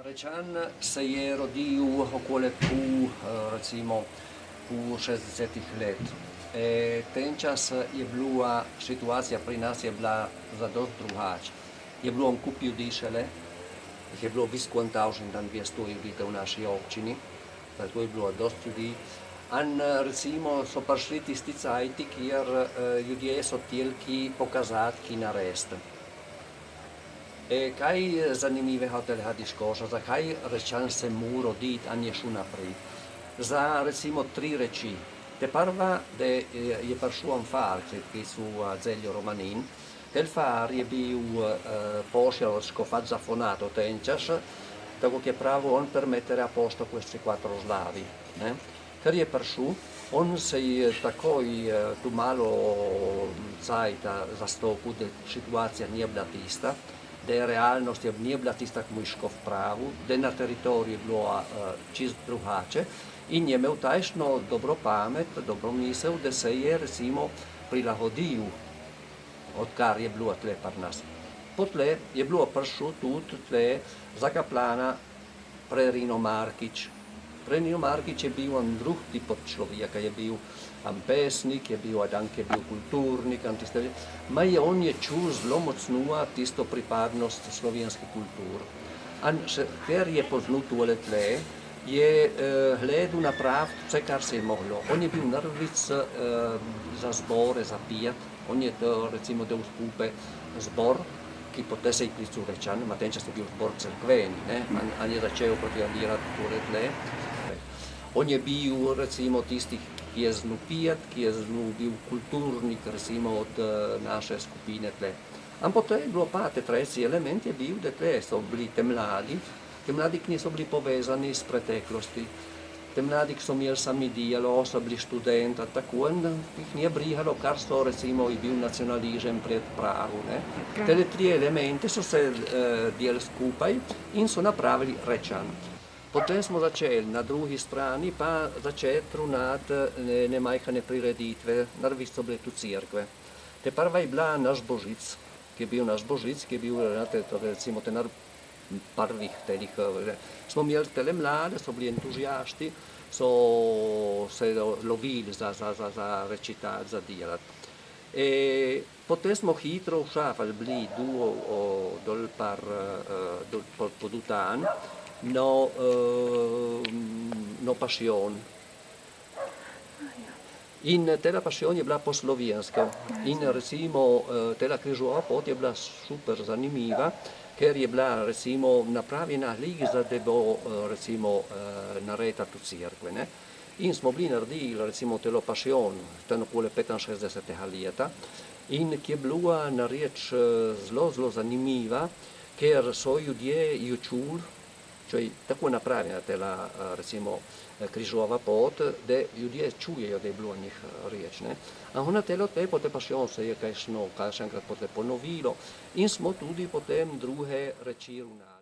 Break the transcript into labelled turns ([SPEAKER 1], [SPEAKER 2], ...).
[SPEAKER 1] Rečan se je rodil okoli recimo pol 60 let. Ten čas je bila situacija pri nas je bila zadost drugače. Je bilo en kup ljudi šele, je bilo viskontažen dan 200 ljudi v naši občini, zato je bilo dost ljudi. In recimo so prišli tisti cajti, kjer ljudje so hteli pokazati, ki narediti. Kaj zanimivega tega diskoša, zakaj Rečan se mu roditi, a je šel naprej? Za recimo 3 reči. Te prva, da je prišel en far, ki su Azeglio Romanin. Tel far je bil pošilsko zafonato tenčas, tako je pravo on per mettere a posto questi 4 slavi. Ker je prišel, on se je takoj tu malo cajta zastopil, da situacija nije bila tista, da realnost je nije bila tista, kot mu je škof pravu, da na teritoriju je bilo čist drugače in je imel tajšno dobro pamet, dobro misel, da se je recimo prilagodil, odkar je bilo tle pri nas. Potle je bilo prišel tudi tle za kaplana Prerino Markič. Prerino Markič je bil en drug tip od človeka, je bil en pesnik, je bil kulturnik, ma je on je čul zelo močno tisto pripadnost slovenske kulture. In ker je poznal tole tle, je gledal napraviti vse, kar se je moglo. On je bil nervic za zbore, za pijat, on je recimo del skupaj zbor, ki potem se je klical Rečan, ma ten čas je bil zbor cerkveni, in je začel propagandirati tole tle. On je bil recimo tisti, ki je znal pijati, ki je znal bil kulturnik recimo od naše skupine tle. Ampak potem je bilo pa, te tretji element je bil, da tle so bili te mladi, ki niso bili povezani s preteklosti. Te mladi, ki so imeli sami dialog, so bili študenti, tako in jih nije brigalo, kar so recimo je bil nacionalizem pred Pragu. Tele 3 elemente so se delali skupaj in so napravili Rečan. Potem smo začeli na drugi strani pa začeti runati nemajhane prireditve, naravno so bile tu cerkve. Te prva je bila naš Božic, ki je bil recimo te prvih telih. Smo imeli tele mlade, so bili entuzijasti, so se lovili za recitati, za delati. Potem smo hitro všafali bili dol pod Utan, no passion. In tela passion je bila po slovenska. In recimo tela križova pot je bila super zanimiva, ker je bila recimo napravljena liza, da bo recimo naredila tu cerkve. In smo bili naredili recimo telo passion, tam okoli 65. leta, in ki je bila na reč zelo zanimiva, ker so ljudje jo čuli, tako napravljena tela recimo križova pot, da ljudje čujejo, da je bilo njih reč. A na telo te potem passion se je kaj še enkrat ponovilo in smo tudi potem druge reči runali.